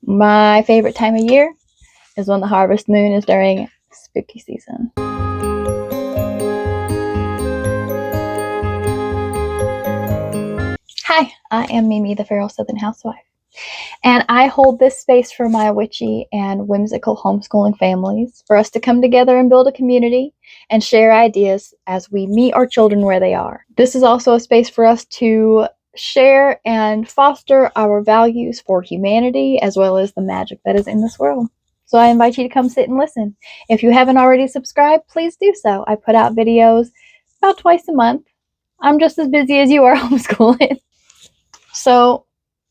My favorite time of year is when the harvest moon is during spooky season. Hi, I am Mimi, the Feral Southern Housewife, and I hold this space for my witchy and whimsical homeschooling families for us to come together and build a community and share ideas as we meet our children where they are. This is also a space for us to share and foster our values for humanity as well as the magic that is in this world. So I invite you to come sit and listen. If you haven't already subscribed, please do so. I put out videos about twice a month. I'm just as busy as you are homeschooling. So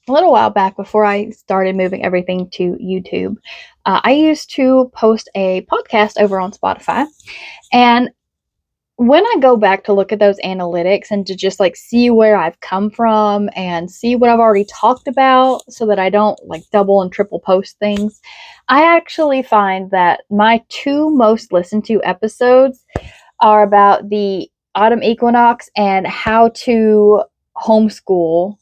a little while back, before I started moving everything to YouTube, I used to post a podcast over on Spotify. And when I go back to look at those analytics and to just see where I've come from and see what I've already talked about so that I don't double and triple post things, I actually find that my two most listened to episodes are about the autumn equinox and how to homeschool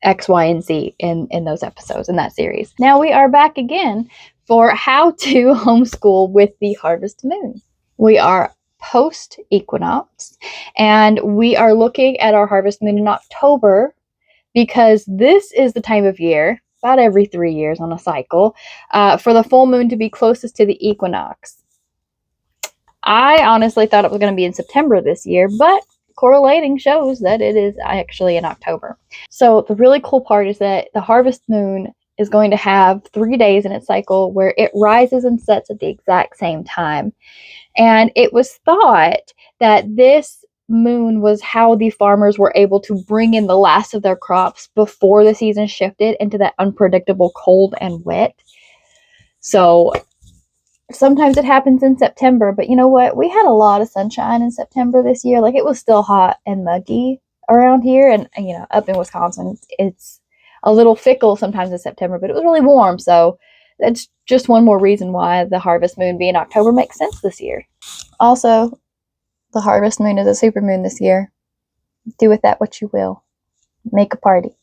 X, Y, and Z in those episodes, in that series. Now we are back again for how to homeschool with the harvest moon. We are post-equinox, and we are looking at our harvest moon in October because this is the time of year, about every 3 years on a cycle, for the full moon to be closest to the equinox. I honestly thought it was going to be in September this year, but correlating shows that it is actually in October. So the really cool part is that the harvest moon is going to have 3 days in its cycle where it rises and sets at the exact same time. And it was thought that this moon was how the farmers were able to bring in the last of their crops before the season shifted into that unpredictable cold and wet. So sometimes it happens in September, but you know what? We had a lot of sunshine in September this year. It was still hot and muggy around here, and up in Wisconsin, it's a little fickle sometimes in September, but it was really warm. So that's just one more reason why the harvest moon being October makes sense this year. Also, the harvest moon is a supermoon this year. Do with that what you will. Make a party.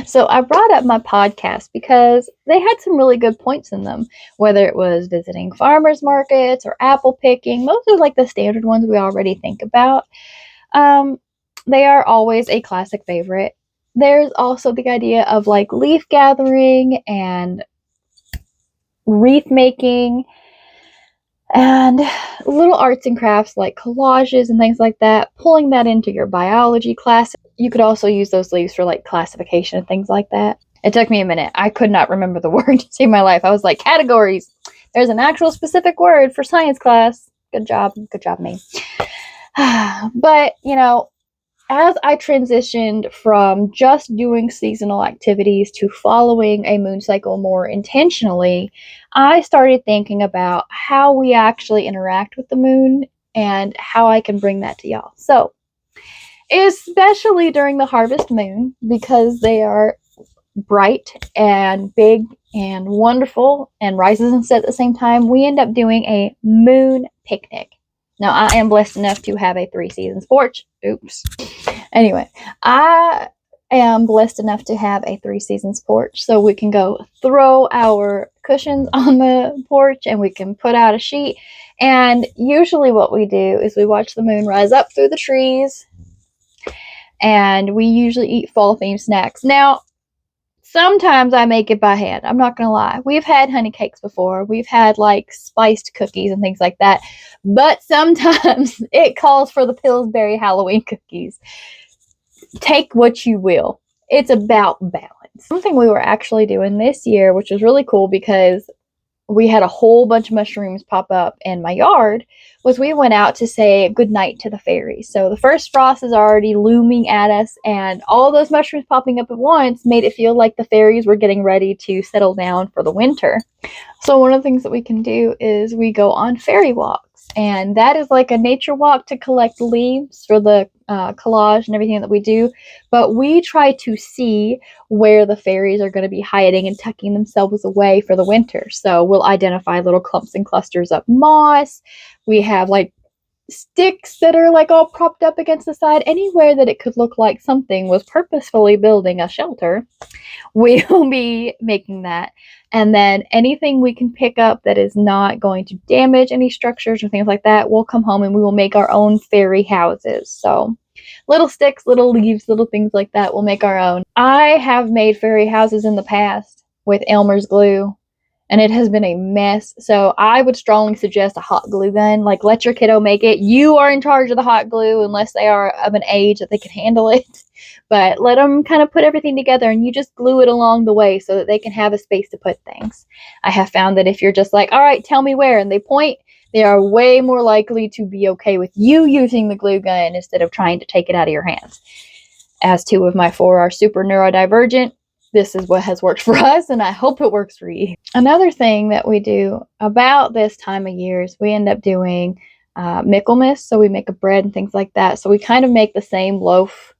So I brought up my podcast because they had some really good points in them, whether it was visiting farmers markets or apple picking. Those are the standard ones we already think about. They are always a classic favorite. There's also the idea of leaf gathering and wreath making and little arts and crafts like collages and things like that, pulling that into your biology class. You could also use those leaves for classification and things like that. It took me a minute. I could not remember the word to save my life. I was like, categories. There's an actual specific word for science class. Good job. Good job, me. But, as I transitioned from just doing seasonal activities to following a moon cycle more intentionally, I started thinking about how we actually interact with the moon and how I can bring that to y'all. So, especially during the harvest moon, because they are bright and big and wonderful and rises and sets at the same time, we end up doing a moon picnic. Now, I am blessed enough to have a 3 seasons porch. Oops. Anyway, I am blessed enough to have a 3 seasons porch, so we can go throw our cushions on the porch and we can put out a sheet. And usually what we do is we watch the moon rise up through the trees, and we usually eat fall themed snacks. Now, sometimes I make it by hand. I'm not going to lie. We've had honey cakes before. We've had spiced cookies and things like that. But sometimes it calls for the Pillsbury Halloween cookies. Take what you will. It's about balance. Something we were actually doing this year, which was really cool because we had a whole bunch of mushrooms pop up in my yard, was we went out to say goodnight to the fairies. So the first frost is already looming at us, and all those mushrooms popping up at once made it feel like the fairies were getting ready to settle down for the winter. So one of the things that we can do is we go on fairy walks, and that is a nature walk to collect leaves for the collage and everything that we do. But we try to see where the fairies are going to be hiding and tucking themselves away for the winter. So we'll identify little clumps and clusters of moss. We have sticks that are all propped up against the side. Anywhere that it could look like something was purposefully building a shelter, we will be making that. And then anything we can pick up that is not going to damage any structures or things like that, we'll come home and we will make our own fairy houses. So little sticks, little leaves, little things like that, we'll make our own. I have made fairy houses in the past with Elmer's glue, and it has been a mess. So I would strongly suggest a hot glue gun. Like, let your kiddo make it. You are in charge of the hot glue unless they are of an age that they can handle it. But let them kind of put everything together, and you just glue it along the way so that they can have a space to put things. I have found that if you're just like, all right, tell me where, and they point, they are way more likely to be okay with you using the glue gun instead of trying to take it out of your hands. As 2 of my 4 are super neurodivergent, this is what has worked for us, and I hope it works for you. Another thing that we do about this time of year is we end up doing Michaelmas, so we make a bread and things like that. So we kind of make the same loaf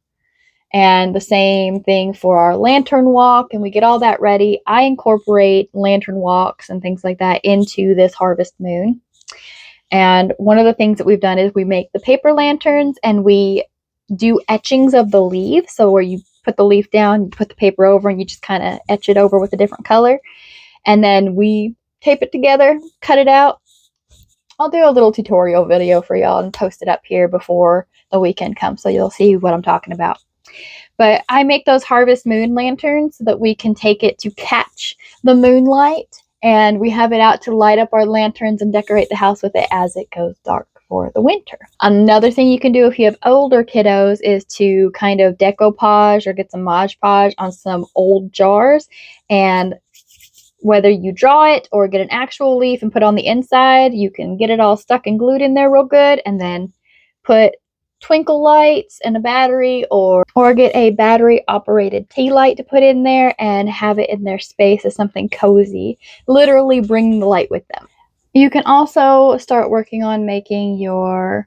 and the same thing for our lantern walk, and we get all that ready. I incorporate lantern walks and things like that into this harvest moon. And one of the things that we've done is we make the paper lanterns and we do etchings of the leaves. So where you put the leaf down, you put the paper over, and you just kind of etch it over with a different color. And then we tape it together, cut it out. I'll do a little tutorial video for y'all and post it up here before the weekend comes, so you'll see what I'm talking about. But I make those harvest moon lanterns so that we can take it to catch the moonlight, and we have it out to light up our lanterns and decorate the house with it as it goes dark for the winter. Another thing you can do if you have older kiddos is to kind of decoupage or get some Mod Podge on some old jars, and whether you draw it or get an actual leaf and put on the inside, you can get it all stuck and glued in there real good, and then put twinkle lights and a battery, or get a battery operated tea light to put in there and have it in their space as something cozy, literally bringing the light with them. You can also start working on making your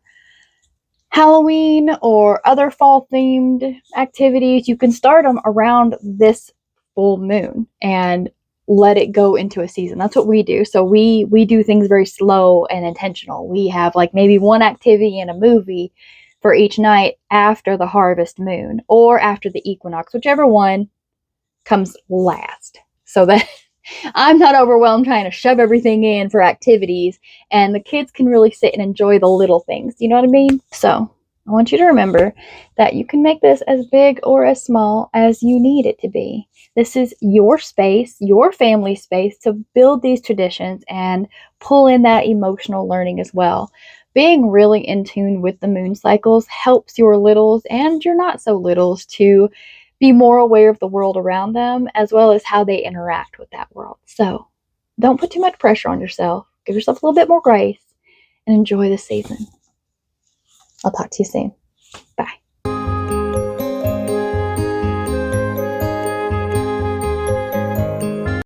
Halloween or other fall themed activities. You can start them around this full moon and let it go into a season. That's what we do. So we do things very slow and intentional. We have like maybe one activity and a movie for each night after the harvest moon or after the equinox, whichever one comes last, so that I'm not overwhelmed trying to shove everything in for activities, and the kids can really sit and enjoy the little things. You know what I mean? So I want you to remember that you can make this as big or as small as you need it to be. This is your space, your family space, to build these traditions and pull in that emotional learning as well. Being really in tune with the moon cycles helps your littles and your not so littles to be more aware of the world around them, as well as how they interact with that world. So don't put too much pressure on yourself. Give yourself a little bit more grace and enjoy the season. I'll talk to you soon. Bye.